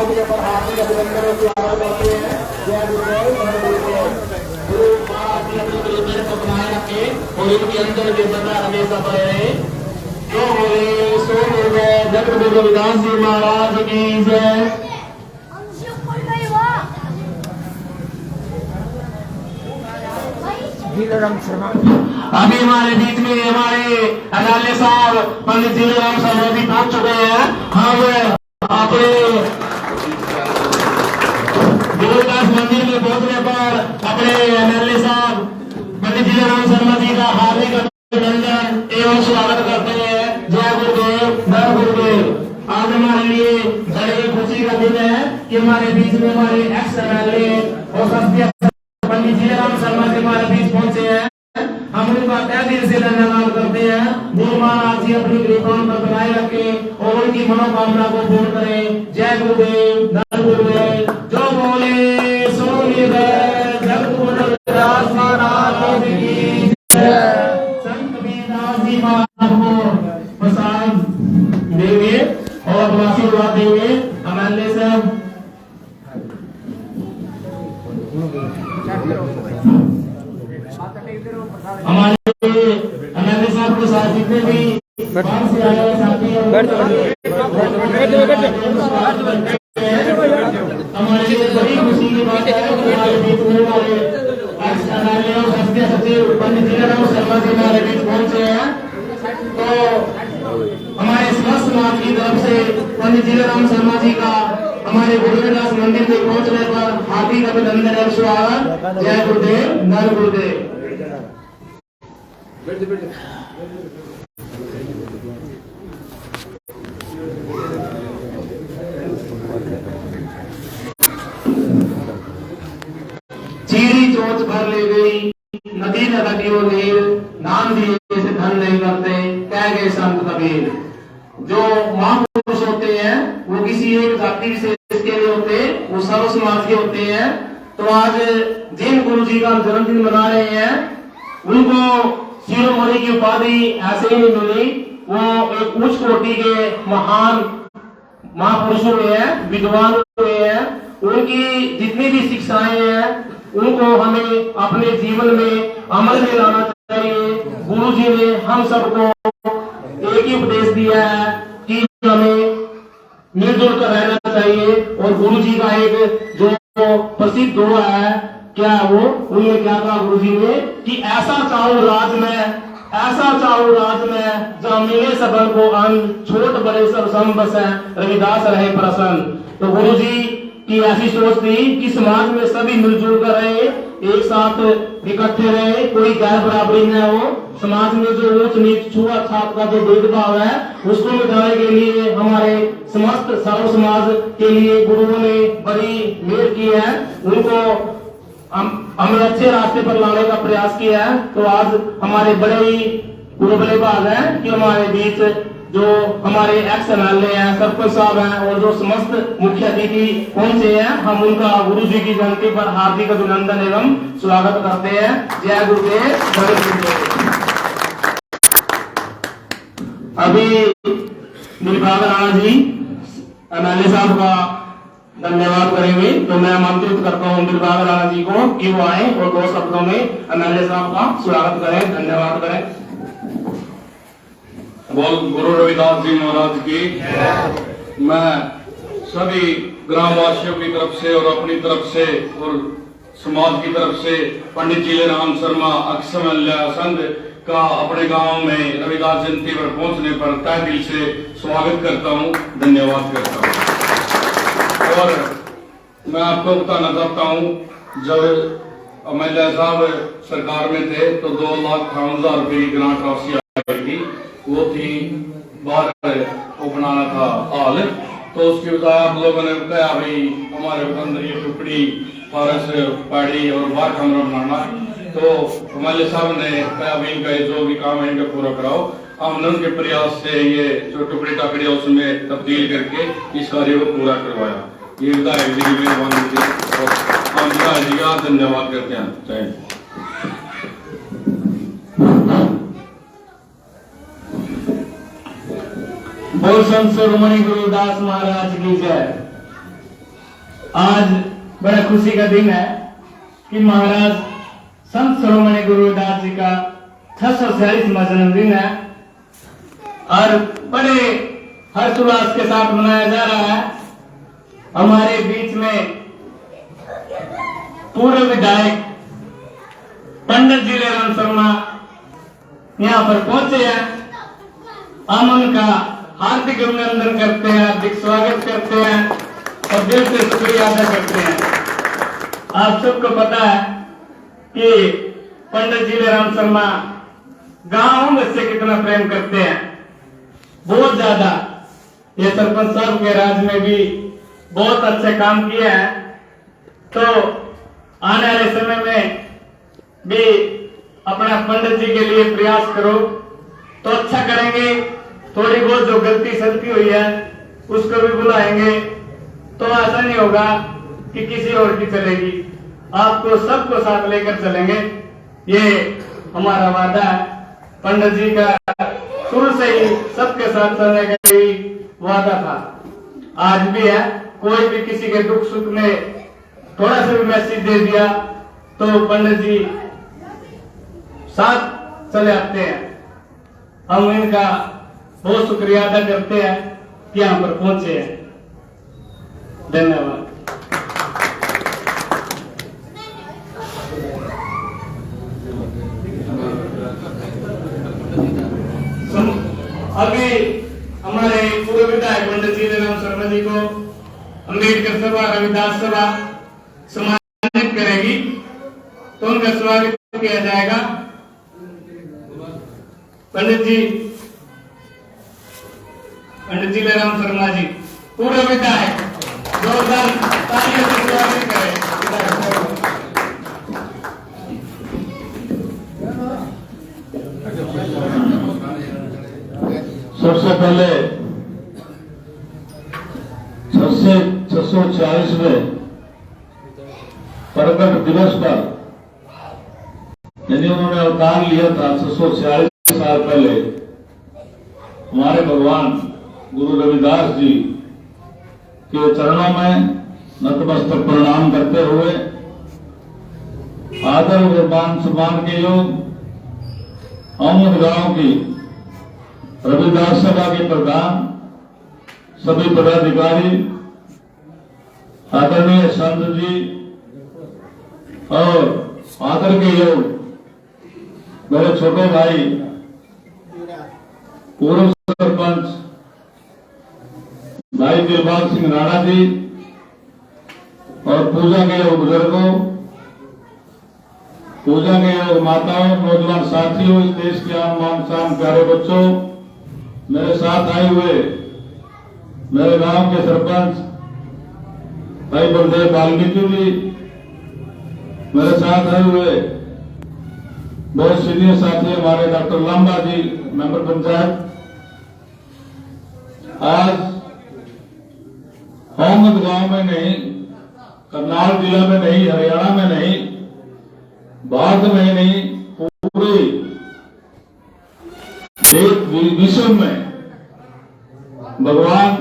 मौके पर हार्दिक अभिनंदन स्वागत करते हैं। जय गुरुदेव गुरु महाराज जी अपनी गुरुदेव को बनाए रखे और इनके अंदर जो बना हमेशा बने रहे। जो बोले सो बोले जगत गुरु रविदास जी महाराज की जय। अभी हमारे बीच में हमारे अनाले साहब पंडित जीराम शर्मा जी पहुंच चुके हैं। हम अपने गुरुदास मंदिर में पहुंचने पर अपने एमएलए साहब पंडित जीराम शर्मा जी का हार्दिक अभिनंदन एवं स्वागत करते हैं। जय गुरुदेव जय गुरुदेव। आज हमारे लिए बड़ी खुशी का दिन है कि हमारे बीच में हमारे एक्स एमएलए और सत्य पंडित जीराम शर्मा जी हमारे बीच पहुंचे हैं। हम उनका तहे दिल से धन्यवाद करते हैं। गुरु महाराज जी अपनी कृपा पर बनाए रखे और उनकी मनोकामना को पूर्ण करें। जय गुरुदेव धन गुरुदेव। जो बोले सो निधन जगत गुरु रविदास महाराज की जय। संत कबीरदास जी महाराज को प्रसाद देंगे और आशीर्वाद देंगे एमएलए साहब। हमारे एमएलए साहब के साथ जितने भी बाहर से आए हैं साथी हमारे लिए बड़ी खुशी की बात है। हमारे बीच में हमारे एमएलए और सत्य सचिव पंडित जीराम शर्मा जी हमारे बीच पहुंचे हैं। तो हमारे समस्त समाज की तरफ से पंडित जीराम शर्मा जी का हमारे गुरुदास मंदिर में पहुंचने पर हार्दिक अभिनंदन एवं स्वागत। जय गुरुदेव धन गुरुदेव। चीरी चोच भर ले गई नदी न घटियो नीर नाम दिए से धन नहीं करते कह गए संत कबीर। जो महापुरुष होते हैं वो किसी एक जाति विशेष के लिए होते, वो सर्व समाज के होते हैं। तो आज जिन गुरु जी का हम जन्मदिन मना रहे हैं उनको शिरोमणि की उपाधि ऐसे ही नहीं मिली। वो एक उच्च कोटि के महान महापुरुष हुए हैं, विद्वान हुए हैं। उनकी जितनी भी शिक्षाएं हैं उनको हमें अपने जीवन में अमल में लाना चाहिए। गुरु जी ने हम सबको एक ही उपदेश दिया है कि हमें मिलजुल कर रहना चाहिए। और गुरु जी का एक जो प्रसिद्ध दोहा है, क्या वो उन्हें क्या कहा गुरु जी ने कि ऐसा चाहूं राज में, ऐसा चाहूं राज में जहाँ मिले सबन को अन्न, छोट बड़े सब सम बसे रविदास रहे प्रसन्न। तो गुरु जी की ऐसी सोच थी कि समाज में सभी मिलजुल कर रहे, एक साथ इकट्ठे रहे, कोई गैर बराबरी न हो। समाज में जो ऊंच नीच छुआछूत का जो भेदभाव है उसको मिटाने के लिए हमारे समस्त सर्व समाज के लिए गुरुओं ने बड़ी मेहनत की है। उनको हमें अच्छे रास्ते पर लाने का प्रयास किया है। तो आज हमारे बड़े ही गुरुबले भाग है कि हमारे बीच जो हमारे एक्स एमएलए हैं, सरपंच साहब हैं और जो समस्त मुख्य अतिथि पहुंचे हैं, हम उनका गुरु जी की जयंती पर हार्दिक अभिनंदन एवं स्वागत करते हैं। जय गुरुदेव जय गुरुदेव। अभी दिलबाग राणा जी एमएलए साहब का धन्यवाद करेंगे। तो मैं आमंत्रित करता हूँ दिलबाग राणा जी को कि वो आए और 2 शब्दों में एमएलए साहब का स्वागत करें, धन्यवाद करें। बोल गुरु रविदास जी महाराज की। मैं सभी ग्रामवासियों की तरफ से और अपनी तरफ से और समाज की तरफ से पंडित जीराम शर्मा अक्षमल्य संघ का अपने गांव में रविदास जयंती पर पहुंचने पर तहे दिल से स्वागत करता हूं, धन्यवाद करता हूं। और मैं आपको बताना चाहता हूं, जब एमएलए साहब सरकार में थे तो 2,58,000 रुपए की ग्रांट राशि आई थी। वो थी बाहर को बनाना था हाल। तो उसकी बजाय आप लोगों ने कहा भाई हमारे अंदर ये टुकड़ी फारस पहाड़ी और बाहर कमरा बनाना। तो एमएलए साहब ने कहा भाई इनका जो भी काम है इनका पूरा कराओ। हमने उनके प्रयास से ये जो टुकड़ी टाकड़ी उसमें तब्दील करके इस कार्य को पूरा करवाया। ये विधायक जी की मेहरबानी थी और हम विधायक जी का धन्यवाद करते हैं। बोल संत शिरोमणि गुरुदास महाराज की जय। आज बड़ा खुशी का दिन है कि महाराज संत शिरोमणि गुरु रविदास जी का 646वां जन्मदिन है और बड़े हर्षोल्लास के साथ मनाया जा रहा है। हमारे बीच में पूर्व विधायक पंडित जिलेराम शर्मा यहाँ पर पहुंचे हैं। हम उनका हार्दिक अभिनंदन करते हैं, हार्दिक स्वागत करते हैं और दिल से शुक्रिया अदा करते हैं। आप सबको पता है कि पंडित जिलेराम शर्मा गांव में से कितना प्रेम करते हैं, बहुत ज्यादा। ये सरपंच साहब के राज में भी बहुत अच्छे काम किए हैं, तो आने वाले समय में भी अपना पंडित जी के लिए प्रयास करो तो अच्छा करेंगे। थोड़ी बहुत जो गलती सलती हुई है उसको भी बुलाएंगे, तो ऐसा नहीं होगा कि किसी और की चलेगी, आपको सबको साथ लेकर चलेंगे, ये हमारा वादा है। पंडित जी का शुरू से ही सबके साथ चलने का ही वादा था, आज भी है। कोई भी किसी के दुख सुख में थोड़ा सा भी मैसेज दे दिया तो पंडित जी साथ चले आते हैं। हम इनका बहुत शुक्रिया अदा करते हैं कि यहाँ पर पहुंचे हैं। धन्यवाद। अभी हमारे पूर्व विधायक पंडित जिलेराम शर्मा जी को अम्बेडकर सभा रविदास सभा सम्मानित करेगी, तो उनका स्वागत किया जाएगा। पंडित जिलेराम शर्मा जी पूर्व विधायक, जोरदार तालियों से स्वागत करें। सबसे पहले 646वें प्रकट दिवस पर, यदि उन्होंने अवतार लिया था 646 साल पहले, हमारे भगवान गुरु रविदास जी के चरणों में नतमस्तक प्रणाम करते हुए आदर और मान सम्मान के योग अहमद गांव की रविदास सभा के प्रधान, सभी पदाधिकारी, आदरणीय संत जी और आदर के योग मेरे छोटे भाई पूर्व सरपंच भाई दिलबाग सिंह राणा जी और पूजा के योग बुजुर्गों, पूजा के योग माताओं, नौजवान साथियों, इस देश के आम शान प्यारे बच्चों, मेरे साथ आए हुए मेरे गांव के सरपंच भाई बलदेव वाल्मीकि जी, मेरे साथ आए हुए बहुत सीनियर साथी हमारे डॉक्टर लांबा जी, मेंबर पंचायत। आज अहमद गांव में नहीं, करनाल जिला में नहीं, हरियाणा में नहीं, भारत में नहीं, पूरे विश्व में भगवान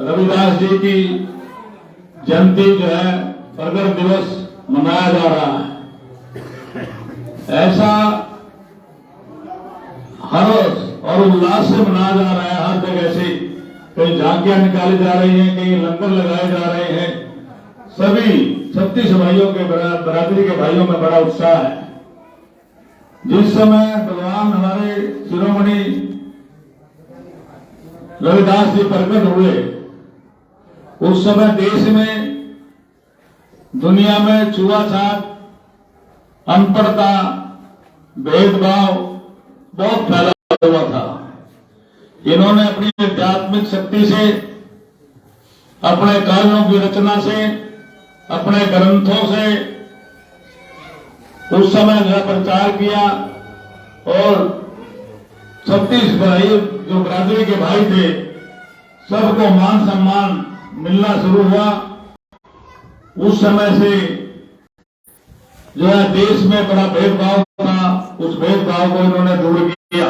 रविदास जी की जयंती जो है, प्रगट दिवस मनाया जा रहा है। ऐसा हर्ष और उल्लास से मनाया जा रहा है हर जगह से। कहीं झांकियां निकाली जा रही हैं, कहीं लंगर लगाए जा रहे हैं। सभी 36 भाइयों के बरादरी के भाइयों में बड़ा उत्साह है। जिस समय भगवान हमारे शिरोमणि रविदास जी प्रकट हुए, उस समय देश में, दुनिया में छुआछूत, अनपढ़ता, भेदभाव बहुत फैला हुआ था। इन्होंने अपनी आध्यात्मिक शक्ति से, अपने कार्यों की रचना से, अपने ग्रंथों से उस समय का प्रचार किया और 36 भाई जो बरादरी के भाई थे, सबको मान सम्मान मिलना शुरू हुआ। उस समय से जो है देश में बड़ा भेदभाव था, उस भेदभाव को इन्होंने दूर किया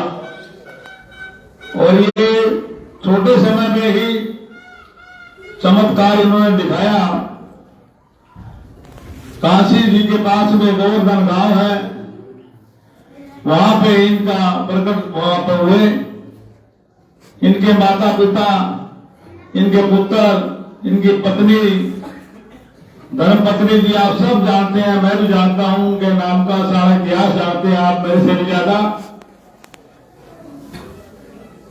और ये छोटे समय में ही चमत्कार इन्होंने दिखाया काशी जी के पास में गोवर्धन गांव है, वहां पे इनका प्रकट वहां पर हुए। इनके माता पिता, इनके पुत्र, इनकी पत्नी, धर्मपत्नी जी आप सब जानते हैं, मैं भी जानता हूं। उनके नाम का सारा इतिहास जानते हैं आप मेरे से भी ज्यादा।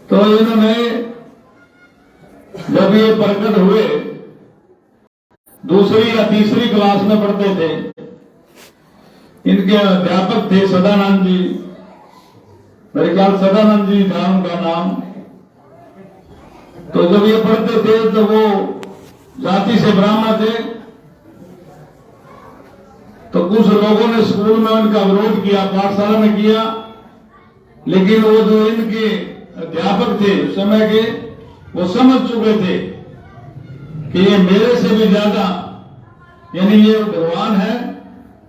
तो इन्होंने जब ये प्रकट हुए, दूसरी या तीसरी क्लास में पढ़ते थे। इनके अध्यापक थे सदानंद जी, मेरे ख्याल सदानंद जी था उनका नाम। तो जब ये पढ़ते थे तो वो जाति से ब्राह्मण थे, तो कुछ लोगों ने स्कूल में उनका विरोध किया, पाठशाला में किया। लेकिन वो जो इनके अध्यापक थे उस समय के, वो समझ चुके थे कि ये मेरे से भी ज्यादा, यानी ये भगवान है।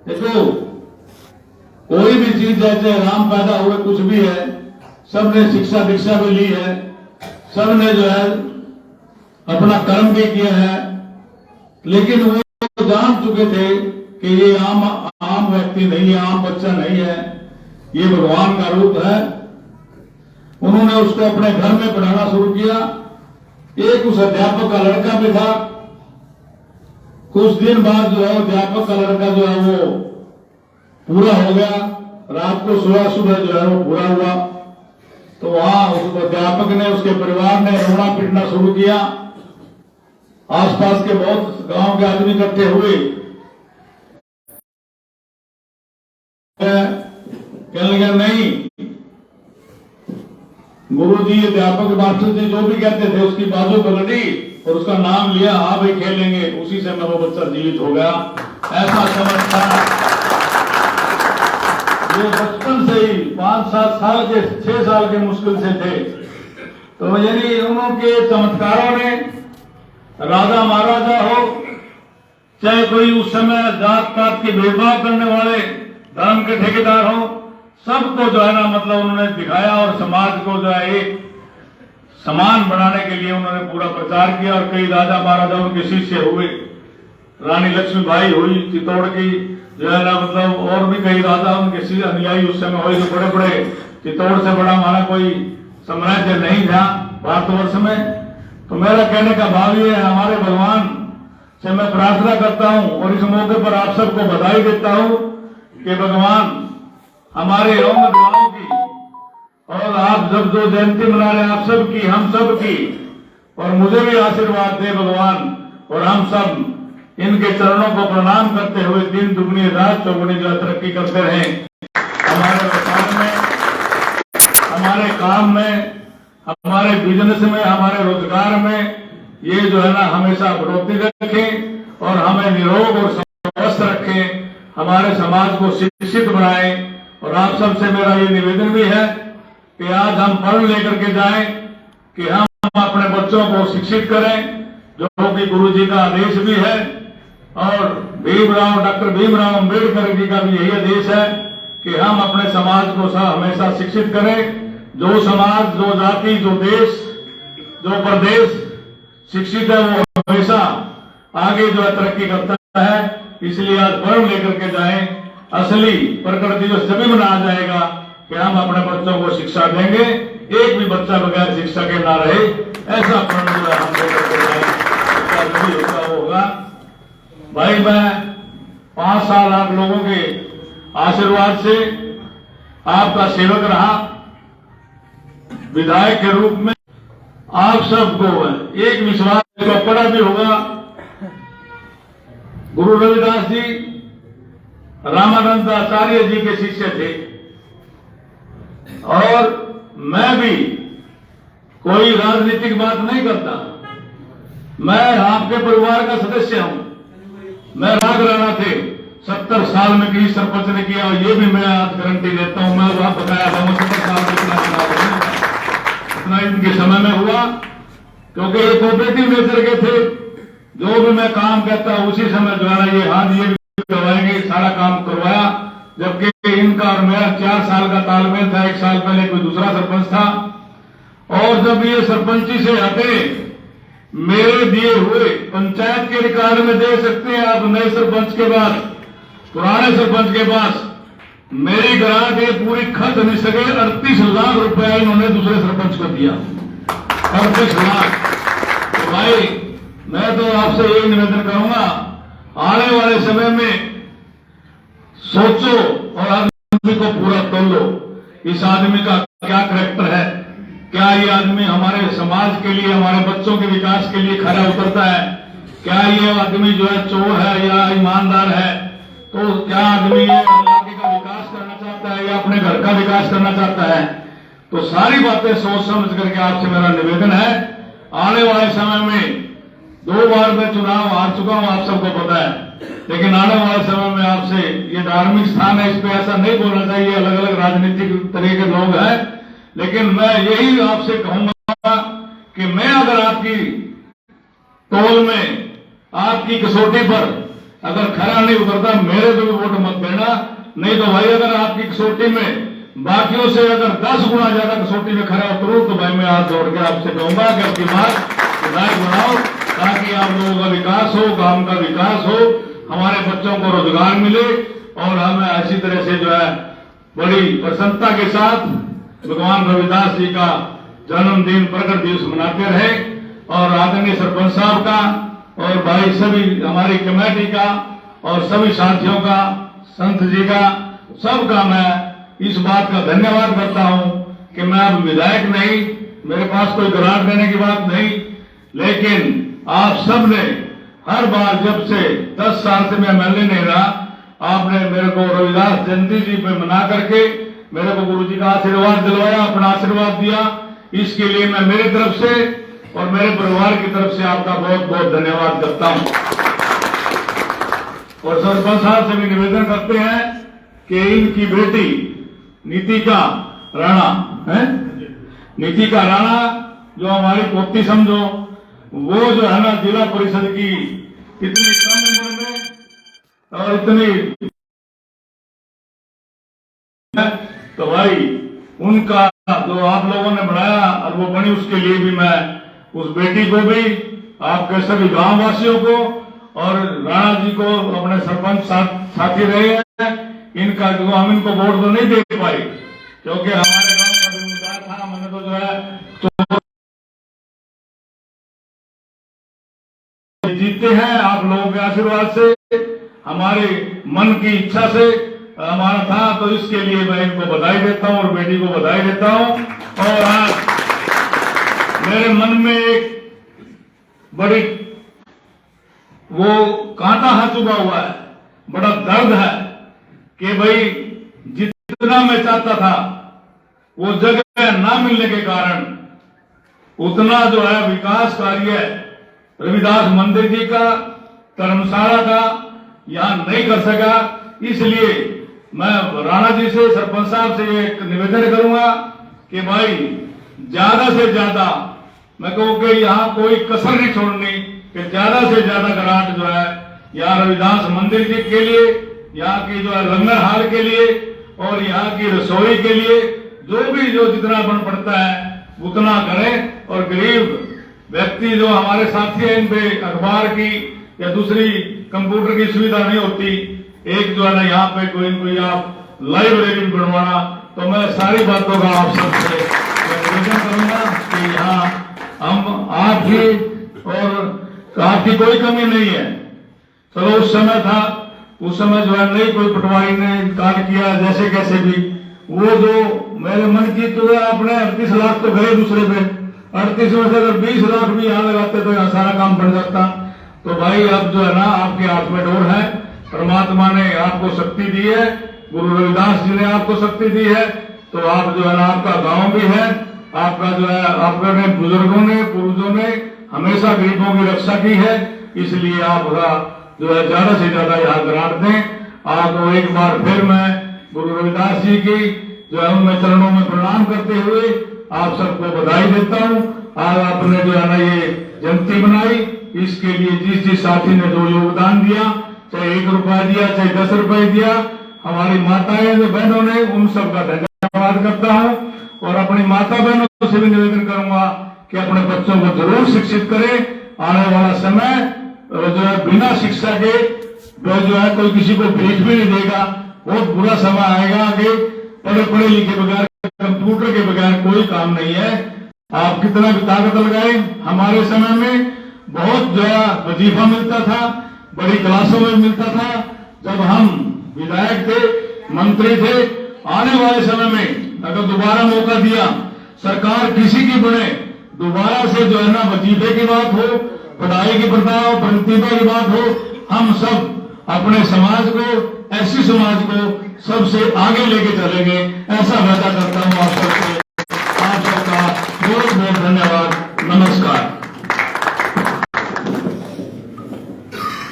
देखो कोई भी चीज जैसे राम पैदा हुए, कुछ भी है, सबने शिक्षा दीक्षा भी ली है, सबने जो है अपना कर्म भी किया है। लेकिन वो जान चुके थे कि ये आम व्यक्ति नहीं है, आम बच्चा नहीं है, ये भगवान का रूप है। उन्होंने उसको अपने घर में पढ़ाना शुरू किया। एक उस अध्यापक का लड़का भी था। कुछ दिन बाद जो है अध्यापक का लड़का जो है वो पूरा हो गया, रात को सुबह सुबह जो है वो पूरा हुआ। तो वहां उस अध्यापक ने, उसके परिवार ने रोना पीटना शुरू किया। आसपास के बहुत गांव के आदमी इकट्ठे हुए, कहने लगे नहीं, गुरुजी, अध्यापक, मास्टर जी जो भी कहते थे उसकी बाजू पकड़ी और उसका नाम लिया, हाँ भाई खेलेंगे। उसी से मैं वो बच्चा जीवित हो गया। ऐसा समझ था। ये बचपन से ही 5-7 साल के, 6 साल के मुश्किल से थे। तो यानी उनके चमत्कारों ने, राजा महाराजा हो, चाहे कोई उस समय जात पात के भेदभाव करने वाले धर्म के ठेकेदार हो, सबको जो है ना मतलब उन्होंने दिखाया और समाज को जो है एक समान बनाने के लिए उन्होंने पूरा प्रचार किया। और कई राजा महाराजा उनके शिष्य हुए। रानी लक्ष्मीबाई हुई चित्तौड़ की, जो है ना मतलब, और भी कई राजा उनके शिष्य अनुयायी उस समय हुए, जो बड़े बड़े। चित्तौड़ से बड़ा हमारा कोई साम्राज्य नहीं था भारतवर्ष में। तो मेरा कहने का भाव ये है, हमारे भगवान से मैं प्रार्थना करता हूं और इस मौके पर आप सबको बधाई देता हूं कि भगवान हमारे ओम दुआओं की, और आप जब जो जयंती मना रहे हैं आप सब की, हम सब की, और मुझे भी आशीर्वाद दे भगवान। और हम सब इनके चरणों को प्रणाम करते हुए दिन दुगनी रात चौगुनी जो तरक्की करते रहें। हमारे व्यापार में, हमारे काम में, हमारे बिजनेस में, हमारे रोजगार में ये जो है ना हमेशा बढ़ोतरी रखें और हमें निरोग और स्वस्थ रखें, हमारे समाज को शिक्षित बनाएं। और आप सबसे मेरा ये निवेदन भी है कि आज हम पढ़ लेकर के जाएं कि हम अपने बच्चों को शिक्षित करें, जो कि गुरु जी का आदेश भी है। और डॉक्टर भीमराव अम्बेडकर जी का भी यही आदेश है कि हम अपने समाज को हमेशा शिक्षित करें। जो समाज, जो जाति, जो देश, जो प्रदेश शिक्षित है वो हमेशा आगे जो है तरक्की करता है। इसलिए आज पर्व लेकर के जाएं। असली प्रकट दिवस जब मनाया जाएगा कि हम अपने बच्चों को शिक्षा देंगे, एक भी बच्चा बगैर शिक्षा के ना रहे, ऐसा पर्व जो है हम लेकर के जाएं। होता होगा भाई, मैं 5 साल आप लोगों के आशीर्वाद से आपका सेवक रहा, विधायक के रूप में। आप सबको एक विश्वास का पड़ा भी होगा, गुरु रविदास जी रामानंद आचार्य जी के शिष्य थे। और मैं भी कोई राजनीतिक बात नहीं करता, मैं आपके परिवार का सदस्य हूं। मैं राग राणा थे, 70 साल में किसी सरपंच ने किया, और ये भी मैं आज गारंटी देता हूं। मैं आप बताया था 70 साल में इतना इनके समय में हुआ, क्योंकि ये कोऑपरेटिव नेचर के थे। जो भी मैं काम कहता उसी समय जो है ये हाँ ये करवाएंगे, सारा काम करवाया। जबकि इनका और मेरा 4 साल का तालमेल था, 1 साल पहले कोई दूसरा सरपंच था। और जब ये सरपंची से हटे, मेरे दिए हुए पंचायत के रिकॉर्ड में देख सकते हैं आप, नए सरपंच के बाद पुराने सरपंच के पास मेरी ग्रांट ये पूरी खर्च नहीं सके, 38 लाख रुपया इन्होंने दूसरे सरपंच को दिया, 38 लाख। तो भाई मैं तो आपसे यही निवेदन करूंगा, आने वाले समय में सोचो और आदमी को पूरा तोल लो, इस आदमी का क्या करैक्टर है, क्या ये आदमी हमारे समाज के लिए, हमारे बच्चों के विकास के लिए खरा उतरता है, क्या ये आदमी जो है चोर है या ईमानदार है, तो क्या आदमी ये इलाके का विकास करना चाहता है या अपने घर का विकास करना चाहता है। तो सारी बातें सोच समझ करके आपसे मेरा निवेदन है, आने वाले समय में 2 बार मैं चुनाव हार चुका हूं, आप सबको पता है, लेकिन आने वाले समय में आपसे, ये धार्मिक स्थान है, इस पे ऐसा नहीं बोलना चाहिए, अलग अलग राजनीतिक तरह के लोग हैं, लेकिन मैं यही आपसे कहूंगा कि मैं अगर आपकी तौल में, आपकी कसौटी पर अगर खरा नहीं उतरता, मेरे को भी वोट मत देना, नहीं तो भाई अगर आपकी कसौटी में बाकियों से अगर 10 गुना ज्यादा कसौटी में खरा उतरूं तो भाई मैं हाथ जोड़ के आपसे कहूंगा कि आपकी बात विधायक बनाओ, ताकि आप लोगों का विकास हो, गांव का विकास हो, हमारे बच्चों को रोजगार मिले और हमें अच्छी तरह से जो है बड़ी प्रसन्नता के साथ भगवान रविदास जी का जन्मदिन, प्रकट दिवस मनाते रहे। और आदरणीय सरपंच साहब का और भाई सभी हमारी कमेटी का और सभी साथियों का, संत जी का, सबका मैं इस बात का धन्यवाद करता हूं कि मैं अब विधायक नहीं, मेरे पास कोई ग्रांट देने की बात नहीं, लेकिन आप सब ने हर बार जब से 10 साल से मैं एमएलए नहीं रहा, आपने मेरे को रविदास जयंती जी पे मना करके मेरे को गुरु जी का आशीर्वाद दिलवाया, अपना आशीर्वाद दिया। इसके लिए मैं मेरी तरफ से और मेरे परिवार की तरफ से आपका बहुत बहुत धन्यवाद करता हूं। और सरपंच साहब से भी निवेदन करते हैं कि इनकी बेटी नीतिका राणा है, नीतिका राणा जो हमारी पोती समझो, वो जो है ना जिला परिषद की इतनी कम उम्र में और इतनी, तो भाई उनका जो आप लोगों ने बढ़ाया और वो बनी, उसके लिए भी मैं उस बेटी को भी, आपके सभी गांव वासियों को और राणा जी को अपने सरपंच साथी रहे हैं, इनका जो हम इनको वोट तो नहीं दे पाए क्योंकि हमारे गांव का भी मुद्दा था, मैंने तो जो है जीतते हैं आप लोगों के आशीर्वाद से, हमारे मन की इच्छा से हमारा था, तो इसके लिए मैं इनको बधाई देता हूं और बेटी को बधाई देता हूं। और आज मेरे मन में एक बड़ी वो कांटा आ चुका हुआ है, बड़ा दर्द है कि भाई जितना मैं चाहता था वो जगह ना मिलने के कारण उतना जो है विकास कार्य रविदास मंदिर जी का, धर्मशाला का यहां नहीं कर सका। इसलिए मैं राणा जी से, सरपंच साहब से एक निवेदन करूंगा कि भाई ज्यादा से ज्यादा, मैं कहूं कि यहाँ कोई कसर नहीं छोड़नी, कि ज्यादा से ज्यादा ग्रांट जो है यहाँ रविदास मंदिर जी के लिए, यहाँ की जो है लंगर हाल के लिए और यहाँ की रसोई के लिए जो भी जो जितना बन पड़ता है उतना करें। और गरीब व्यक्ति जो हमारे साथी हैं, इन पे अखबार की या दूसरी कंप्यूटर की सुविधा नहीं होती, एक जो है ना यहाँ पे कोई आप लाइब्रेरी बनवाना, तो मैं सारी बातों का आप सबसे निवेदन करूंगा कि यहाँ हम आपकी और आपकी कोई कमी नहीं है। चलो उस समय था, उस समय जो है नहीं कोई पटवारी ने कार्य किया जैसे कैसे भी, वो जो मेरे मन की तो अपने 38 लाख तो गए दूसरे पे, 38 में से अगर 20 लाख भी यहाँ लगाते तो यहाँ सारा काम बन जाता। तो भाई अब जो है ना आपके हाथ में डोर है, परमात्मा ने आपको शक्ति दी है, गुरु रविदास जी ने आपको शक्ति दी है, तो आप जो है ना आपका गांव भी है, आपका जो है आपके बुजुर्गों ने, पूर्वजों ने हमेशा गरीबों की रक्षा की है, इसलिए आप जो है ज्यादा से ज्यादा यहाँ ग्रांट दें। आपको एक बार फिर मैं गुरु रविदास जी की जो है उनमें चरणों में प्रणाम करते हुए आप सबको बधाई देता हूँ। आज आपने जो है ना ये जयंती बनाई, इसके लिए जिस साथी ने जो योगदान दिया, चाहे 1 रुपया दिया, चाहे 10 रुपए दिया, हमारी माताएं जो बहनों ने, उन सबका धन्यवाद करता हूँ। और अपनी माता बहनों से भी निवेदन करूंगा कि अपने बच्चों को जरूर शिक्षित करें। आने वाला समय जो है बिना शिक्षा के तो जो है कोई किसी को भेज भी नहीं देगा। बहुत बुरा समय आएगा कि पढ़े लिखे बगैर, कंप्यूटर के बगैर कोई काम नहीं है। आप कितना भी ताकत लगाए, हमारे समय में बहुत जो है वजीफा मिलता था, बड़ी क्लासों में मिलता था। जब हम विधायक थे, मंत्री थे, आने वाले समय में अगर दोबारा मौका दिया, सरकार किसी की बने, दोबारा से जो है ना वजीफे की बात हो, पढ़ाई की बताओ, प्रतिभा की बात हो, हम सब अपने समाज को, ऐसी समाज को सबसे आगे लेके चलेंगे, ऐसा वादा करता हूं आप सबसे। आप सबका बहुत बहुत धन्यवाद। नमस्कार।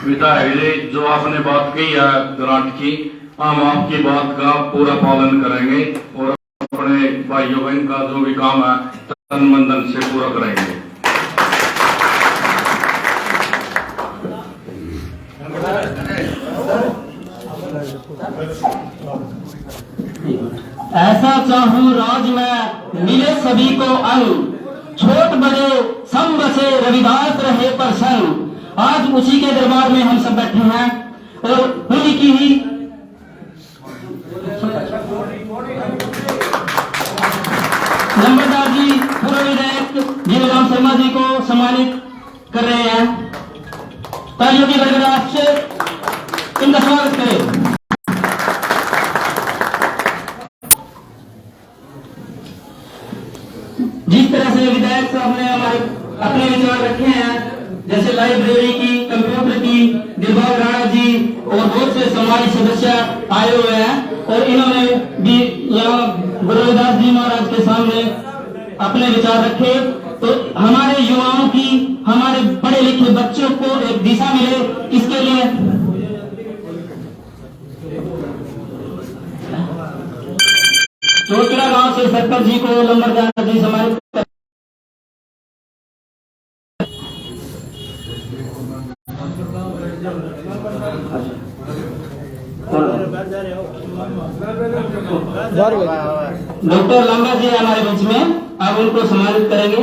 विधायक जी, जो आपने बात कही है ग्रांट की, हम आपकी बात का पूरा पालन करेंगे और अपने भाइयों बहन का जो भी काम है तन मन धन से पूरा करेंगे। ऐसा चाहूं राज में मिले सभी को अंग, छोट बड़े सम बसे रविदास रहे पर संग। आज उसी के दरबार में हम सब बैठे हैं और उन्हीं की ही नंबरदार जी, पूर्व विधायक जीवराम शर्मा जी को सम्मानित कर रहे हैं। तालियों की गड़गड़ाहट से इनका स्वागत करें। जिस तरह से विधायक साहब ने हमारे अपने विचार रखे हैं, जैसे लाइब्रेरी की, कंप्यूटर की, दिलबाग राणा जी और बहुत से समाज सदस्य आए हुए हैं और इन्होंने भी यहाँ गुरु रविदास जी महाराज के सामने अपने विचार रखे। तो हमारे युवाओं की, हमारे पढ़े लिखे बच्चों को एक दिशा मिले, इसके लिए चोटड़ा गांव से सरपंच जी को नंबरदार जी सम्मानित डॉक्टर लांबा जी हमारे बीच में, अब उनको सम्मानित करेंगे।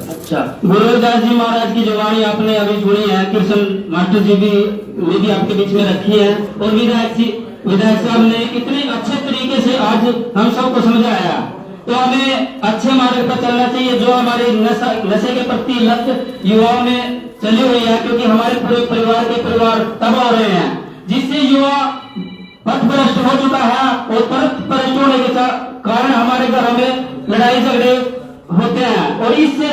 अच्छा, गुरु रविदास जी महाराज की जो वाणी आपने अभी सुनी है, कृष्ण मास्टर जी भी आपके बीच में रखी है और विधायक साहब ने इतने अच्छे तरीके से आज हम सबको समझाया। तो हमें अच्छे मार्ग पर चलना चाहिए। जो हमारे नशे के प्रति लत युवाओं में चली हुई है, क्योंकि हमारे पूरे परिवार तबाह हो रहे हैं, जिससे युवा पथभ्रष्ट हो चुका है और पथभ्रष्ट होने के कारण हमारे घरों में लड़ाई झगड़े होते हैं। और इससे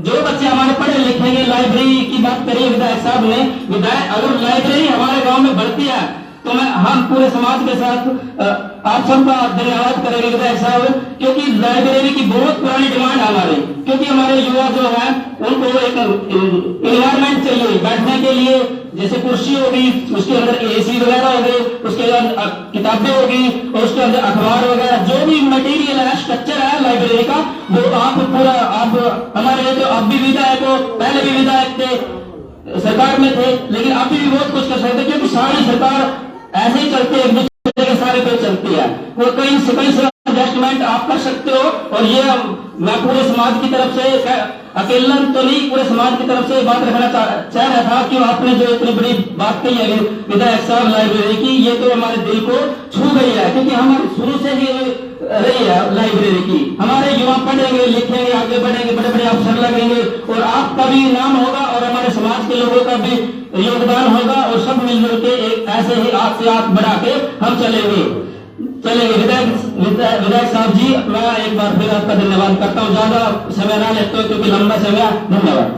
जो बच्चे हमारे पढ़े लिखेंगे, लाइब्रेरी की बात करिए विधायक साहब ने, अगर लाइब्रेरी हमारे गांव में बढ़ती है तो हम पूरे समाज के साथ आप सबका धन्यवाद करेंगे विधायक साहब, क्योंकि लाइब्रेरी की बहुत पुरानी डिमांड है हमारी। क्योंकि हमारे युवा जो है उनको एक एनवायरमेंट चाहिए बैठने के लिए, जैसे कुर्सी होगी, उसके अंदर एसी वगैरह होगी, उसके अंदर किताबें होगी और उसके अंदर अखबार वगैरह, जो भी मटेरियल है, स्ट्रक्चर है लाइब्रेरी का, वो आप हमारे तो अब भी विधायक हो, पहले भी विधायक थे, सरकार में थे, लेकिन अभी भी बहुत कुछ कर सकते, क्योंकि सारी सरकार ऐसे ही चलती है, एक दूसरे के सारे पे चलती है। वो कहीं से एडजस्टमेंट आप कर सकते हो। और ये मैं पूरे समाज की तरफ से, अकेला तो नहीं, पूरे समाज की तरफ से बात रखना चाह रहा था कि आपने जो इतनी बड़ी बात कही है विधायक साहब लाइब्रेरी की, ये तो हमारे दिल को छू गई है, क्योंकि हमारे शुरू से ही रही है लाइब्रेरी की। हमारे युवा पढ़ेंगे, लिखेंगे, आगे बढ़ेंगे, बड़े बड़े अफसर लगेंगे और आपका भी नाम होगा और हमारे समाज के लोगों का भी योगदान होगा और सब मिलजुल के एक ऐसे ही आंख से आंख बढ़ा के हम चलेंगे। विधायक साहब जी, मैं एक बार फिर आपका धन्यवाद करता हूँ। ज्यादा समय ना लेते हो क्योंकि लंबा समय। धन्यवाद।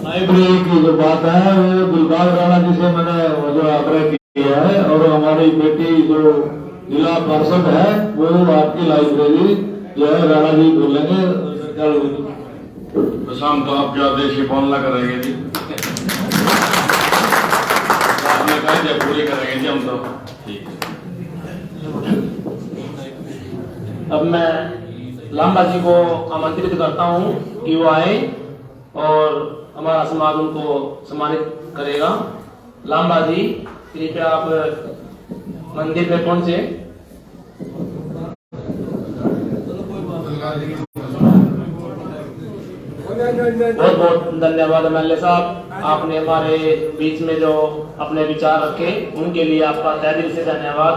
लाइब्रेरी की जो बात है वो दिलबाग राणा जी से मैंने जो आग्रह किया है, और हमारी बेटी जो जिला पार्षद है वो आपकी लाइब्रेरी जो है राणा जी बोलेंगे। तो शाम को आपके आदेश की पालना करेंगे जी, आपने कहा जब पूरी करेंगे जी हम तो। ठीक है। अब मैं लांबा जी को आमंत्रित करता हूं कि वो आए और हमारा समाज उनको सम्मानित करेगा। लांबा जी, कृपया आप मंदिर में पहुंचे। बहुत बहुत धन्यवाद एमएलए साहब, आपने हमारे बीच में जो अपने विचार रखे उनके लिए आपका तहे दिल से धन्यवाद।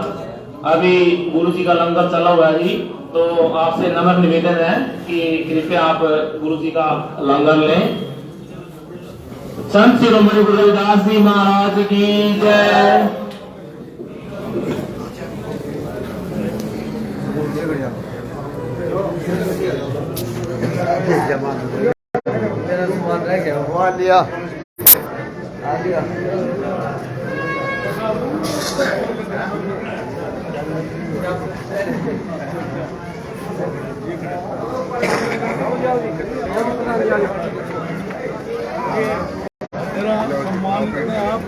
अभी गुरुजी का लंगर चला हुआ है जी, तो आपसे नम्र निवेदन है कि कृपया आप गुरुजी का लंगर लें। संत शिरोमणि गुरु रविदास जी महाराज की जय। मेरा सामान रह गया, वो आ लिया, आ लिया। मेरा सम्मान करने आप